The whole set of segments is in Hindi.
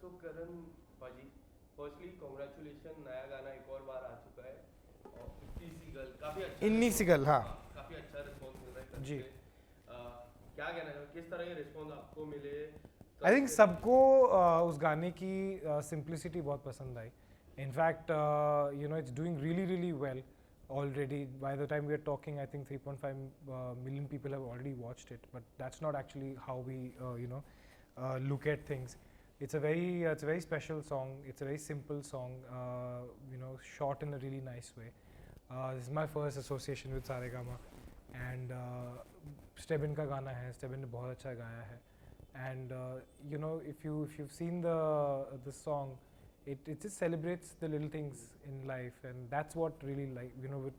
सो करण पाजी, फर्स्टली कॉन्ग्रेचुलेशन, नया गाना एक और बार आ चुका है और इतनी सी गर्ल काफ़ी अच्छा इन्नी सी रिस्पॉन्स। गल, हाँ हाँ, काफ़ी अच्छा रिस्पॉन्स मिल रहा है कल जी। से। क्या कहना चाहिए, किस तरह के रिस्पॉन्स आपको मिले आई कल थिंक से? सबको उस गाने की सिंप्लिसिटी बहुत पसंद आई. In fact it's doing really really well already. By the time we are talking, I think 3.5 million people have already watched it, but that's not actually how we look at things. It's a very special song. It's a very simple song, shot in a really nice way. This is my first association with Saregama, and Stebin का गाना है. Stebin ने बहुत अच्छा गाया है. And if you've seen the song, it just celebrates the little things in life, and that's what really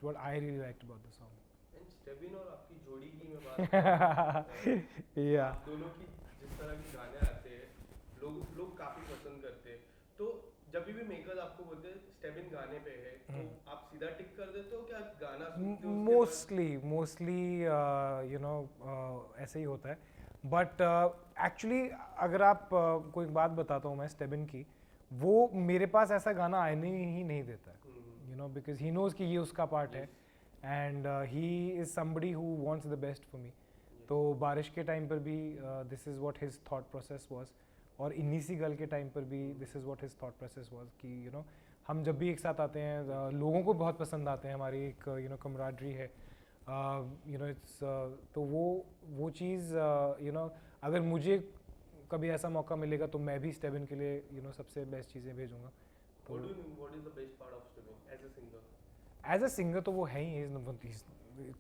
what I really liked about the song. And Stebin और आपकी जोड़ी की मैं बात करूँ, Yeah. आप दोनों की जिस तरह के गाने आते हैं, लोग लोग काफ़ी पसंद करते हैं। तो जब भी मेकर्स आपको बोलते हैं स्टेबिन गाने पे है, तो आप सीधा टिक कर देते हो क्या गाना सुनते हो उसके बाद? Mostly ऐसे ही होता है. बट एक्चुअली अगर आप कोई बात बताता हूँ मैं स्टेबिन की, वो मेरे पास ऐसा गाना आने ही नहीं देता है, बिकॉज ही नोज कि ये उसका पार्ट है, and he is somebody who wants the best for me. तो बारिश के टाइम पर भी this is what his thought process was, और इन्नी सी गल के टाइम पर भी this is what his thought process was कि हम जब भी एक साथ आते हैं, लोगों को बहुत पसंद आते हैं, हमारी एक कमराडरी है, इट्स तो वो चीज़ अगर मुझे कभी ऐसा मौका मिलेगा तो मैं भी स्टेबिन के लिए सबसे बेस्ट चीज़ें भेजूंगा. तो What is the best part of Stebin as a singer? As a singer तो वो है ही,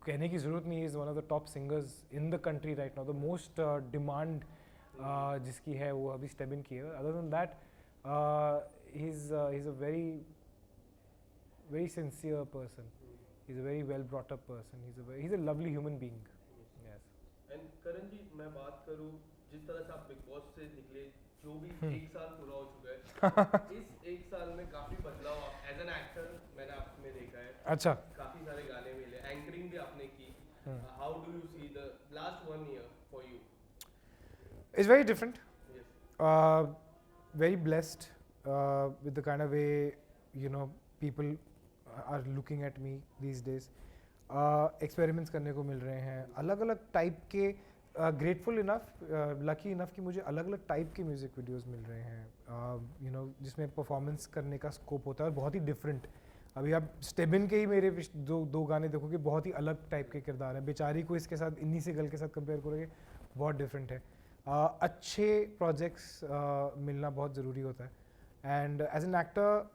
कहने की ज़रूरत नहीं है. Is one of the top singers in the country right now. The most demand जिसकी है वो अभी स्टेबिन की है. Other than that he is a very very sincere person. He is a very well brought up person. He is a lovely human being. Yes. And Karan ji, मैं बात करूँ जिस तरह से आप बिग बॉस से निकले, जो भी एक साल पूरा हो चुका है, इस एक साल में काफ़ी बदलाव आप एज एन एक्टर मैंने आप में देखा है. अच्छा. काफ़ी सारे गाने मिले, एंकरिंग भी आपने की. How do you see the last 1 year for you? It's very different. Yes. Very blessed with the kind of way people are looking at me these days. Experiments करने को मिल रहे हैं अलग अलग टाइप के. ग्रेटफुल इनफ, लकी इनफ कि मुझे अलग अलग टाइप के म्यूज़िक वीडियोस मिल रहे हैं, जिसमें परफॉर्मेंस करने का स्कोप होता है और बहुत ही डिफरेंट. अभी आप स्टेबिन के ही मेरे दो गाने देखोगे, बहुत ही अलग टाइप के किरदार हैं. बेचारी को इसके साथ, इन्नी सी गल के साथ कंपेयर करोगे, बहुत डिफरेंट है. अच्छे प्रोजेक्ट्स मिलना बहुत ज़रूरी होता है. And as an actor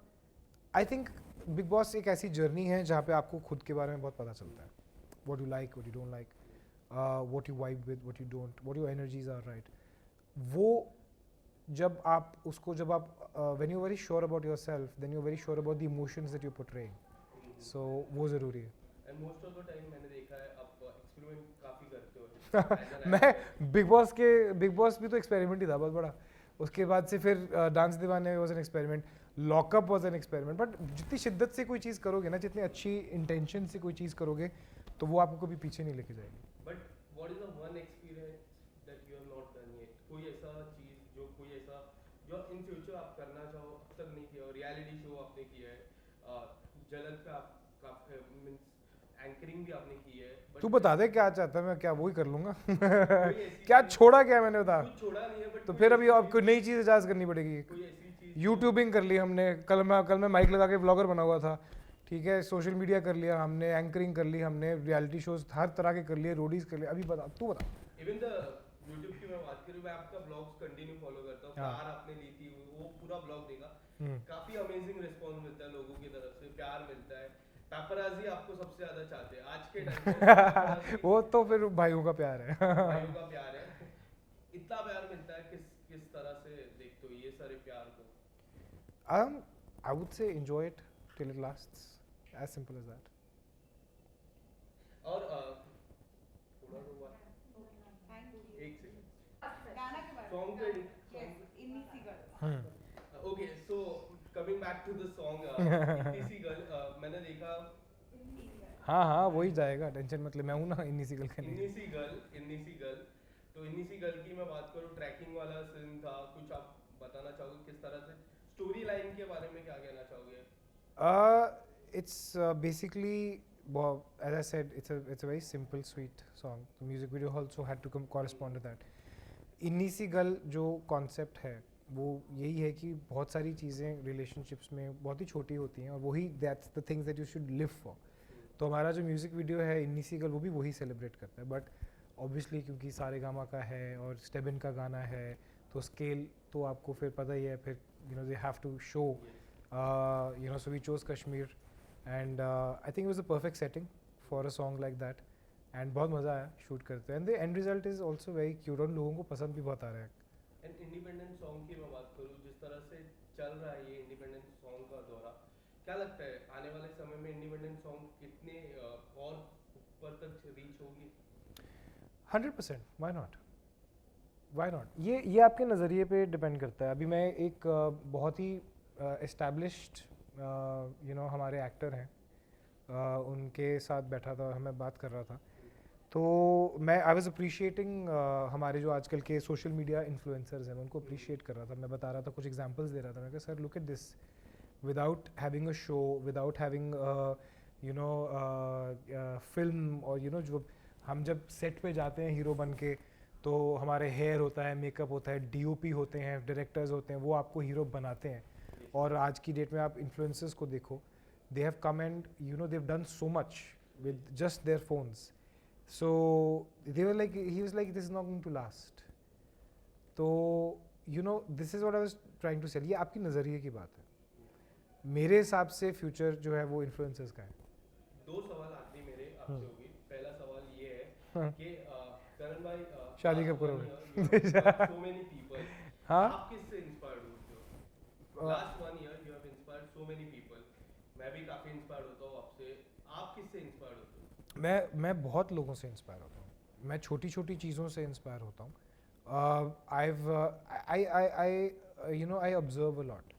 I think Bigg Boss एक ऐसी जर्नी है जहाँ पे आपको खुद के बारे में बहुत पता चलता है. What you like, what you don't like, what you vibe with, what you don't, what your energies are, right? वो जब आप उसको when you're very sure about yourself, then you're very sure about the emotions that you're portraying. So वो ज़रूरी है. And most of the time मैंने देखा है आप एक्सपेरिमेंट काफ़ी करते हो as an मैं actor. बिग बॉस भी तो एक्सपेरिमेंट ही था बहुत बड़ा. उसके बाद से फिर डांस दीवाने was an experiment, lockup was an experiment. But जितनी शिद्दत से कोई चीज़ करोगे ना, जितनी अच्छी इंटेंशन से कोई चीज़ करोगे, तो वो आपको कभी पीछे नहीं लेके जाएगी. But what is the one experience that you have not done yet? कोई ऐसा चीज़ कोई ऐसा जो इन फ्यूचर आप करना चाहो, अब तक नहीं किया हो. रियलिटी शो आपने किया है, जलन पे आप मींस एंकरिंग भी आपने की है. तू बता दे क्या चाहता है, मैं क्या वही कर लूँगा. कोई ऐसी क्या चीज़- छोड़ा क्या मैंने बता. कुछ छोड़ा नहीं है, बट तो फिर अभी आपको नई चीज़ इजाज़ करनी पड़ेगी. कोई ऐसी चीज़ यूट्यूबिंग कर ली हमने. कल मैं माइक लगा के ब्लॉगर बना हुआ था, ठीक है. सोशल मीडिया कर लिया हमने, एंकरिंग कर ली हमने, रियलिटी शोज हर तरह के कर लिए, रोडीज कर लिए. अभी बता, तू बता. इवन द यूट्यूब की मैं बात करूँ, मैं आपका ब्लॉग्स कंटिन्यू फॉलो करता हूँ. हाँ. कार आपने ली थी, वो पूरा ब्लॉग देखा. काफी अमेजिंग रिस्पांस मिलता है लोगों की तरफ से, प्यार मिलता है. पेपराजी आपको सबसे ज्यादा चाहते हैं आज के टाइम पे. वो तो फिर भाइयों का प्यार है. भाइयों का प्यार है. इतना प्यार मिलता है, किस तरह से देखते हो ये सारे प्यार को? I would say enjoy it till it lasts. As simple as that. और थोड़ा सा हुआ एक सेकंड सॉन्ग पे. Okay, so coming back to the song इतनी सी गर्ल, मैंने देखा हाँ वही जाएगा, टेंशन मतलब मैं हूँ ना. इन्नी सी गल करनी. इन्नी सी गर्ल. तो इन्नी सी गर्ल की मैं बात करूँ, ट्रैकिंग वाला सीन था कुछ, आप बताना चाहोगे किस तरह से स्टोरी लाइन के बारे में क्या कहना चाहोगे? It's basically, well, as I said, it's a very simple, sweet song. The music video also had to correspond to that. इन्नी सी गल जो कॉन्सेप्ट है वो यही है कि बहुत सारी चीज़ें रिलेशनशिप्स में बहुत ही छोटी होती हैं और वही that's the things that you should live for. तो हमारा जो म्यूज़िक वीडियो है इन्नी सी गल वो भी वही सेलिब्रेट करता है. बट ऑब्वियसली क्योंकि सारे गामा का है और स्टेबिन का गाना है तो स्केल तो आपको फिर पता ही है. फिर you know they have to show you know, so we chose Kashmir and I think it was the perfect setting for a song like that. And बहुत मज़ा आया शूट करते हैं. And the end result is also very cute और लोगों को पसंद भी बहुत आ रहा है. एंड इंडिपेंडेंट सॉन्ग की मैं बात करूँ, जिस तरह से चल रहा है ये इंडिपेंडेंट सॉन्ग का दौरा, क्या लगता है आने वाले समय में इंडिपेंडेंट सॉन्ग कितने और ऊपर तक रीच होंगी? 100%. Why not, why not. ये आपके नज़रिए पे डिपेंड करता है. अभी मैं एक बहुत ही एस्टैब्लिश्ड यू नो हमारे एक्टर हैं, उनके साथ बैठा था, मैं बात कर रहा था. तो मैं आई वॉज अप्रिशिएटिंग हमारे जो आजकल के सोशल मीडिया इन्फ्लुएंसर्स हैं मैं उनको अप्रिशिएट कर रहा था. मैं बता रहा था, कुछ एग्जांपल्स दे रहा था. मैं कहा sir look at this, without having a show, without having you know film, और यू नो जो हम जब सेट पे जाते हैं हीरो बन के तो हमारे हेयर होता है, मेकअप होता है, डीओपी होते हैं, डायरेक्टर्स होते हैं, वो आपको हीरो बनाते हैं. और आज की डेट में आप इन्फ्लुएंसर्स को देखो, they have come and you know they've done so much with just their phones. So they were like, he was like, this is not going to last. तो you know this is what I was trying to say. ये आपकी नज़रिए की बात है. मेरे हिसाब से फ्यूचर जो है वो इन्फ्लुएंसर्स का है. दो सवाल आखिरी मेरे आपसे होगी. पहला सवाल ये है कि करण भाई शादी कब करोगे? so many people, हाँ, आप किससे इंस्पायर्ड होते हो? Last 1 year you have inspired so many people. मैं भी काफी इंस्पायर्ड होता हूँ आपसे. आप किससे इंस्पायर्ड होते हो? मैं बहुत लोगों से इंस्पायर होता हूँ. मैं छोटी छोटी चीज़ों से इंस्पायर होता हूँ. I you know I observe a lot.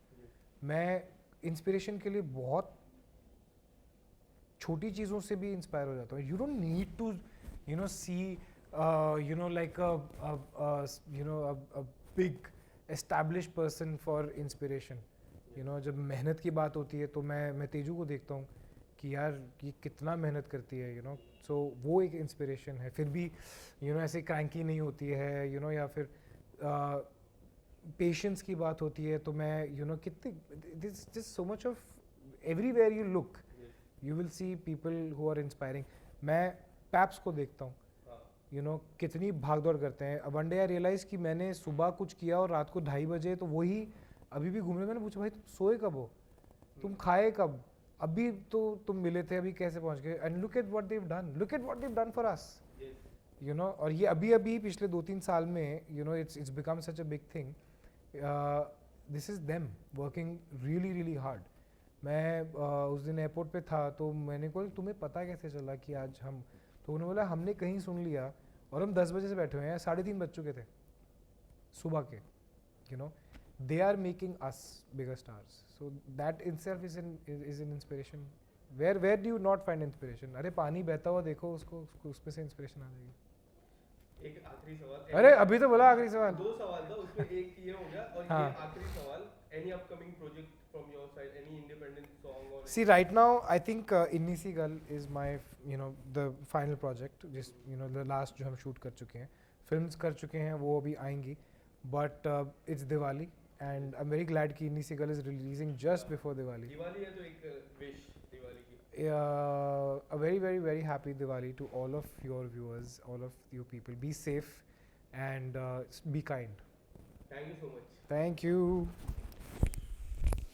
मैं इंस्पिरेशन के लिए बहुत छोटी चीज़ों से भी इंस्पायर हो जाता हूँ. You don't need to you know see you know like you know a big established person for inspiration. You know जब मेहनत की बात होती है तो मैं तेजू को देखता हूँ कि यार ये कितना मेहनत करती है. यू नो सो वो एक इंस्पिरेशन है. फिर भी यू नो ऐसे क्रैंकी नहीं होती है. यू नो या फिर पेशेंस की बात होती है तो मैं यू नो कितनी this just so much of everywhere you look you will see people who are inspiring. मैं पैप्स को देखता हूँ, यू नो कितनी भाग दौड़ करते हैं. वन डे आई रियलाइज़ कि मैंने सुबह कुछ किया और रात को 2:30 बजे तो वही अभी भी घूम रहे. मैंने पूछा भाई तुम सोए कब हो, तुम खाए कब, अभी तो तुम मिले थे, अभी कैसे पहुंच गए. And look at what they have done, look at what they have done for us. You know और ये अभी अभी पिछले 2-3 साल में you know it's become such a big thing. This is them working really really hard. मैं उस दिन एयरपोर्ट पे था तो मैंने बोला तुम्हें पता कैसे चला कि आज हम, तो उन्होंने बोला हमने कहीं सुन लिया और हम 10 बजे से बैठे हुए हैं, 3:30 बज चुके थे सुबह के. You know they are making us bigger stars, so that itself is an inspiration. Where do you not find inspiration? अरे पानी बहता हुआ देखो उसको उसमें से इंस्पिरेशन आ जाएगी. एक आखिरी सवाल. अरे अभी तो बोला आखिरी सवाल. 2 सवाल था उसमें एक ये हो गया और हाँ. ये आखिरी सवाल. Any upcoming project from your side, any independent song or See right now I think Inni Si Gal is my you know the final project. Just you know the last जो हम शूट कर चुके हैं, फिल्म्स कर चुके हैं, वो अभी आएंगी. But it's Diwali and I'm very glad कि Inni Si Gal is releasing just before Diwali. Diwali है तो एक wish दिवाली की. A very very very happy Diwali to all of your viewers, all of you people. Be safe and be kind. Thank you so much. Thank you.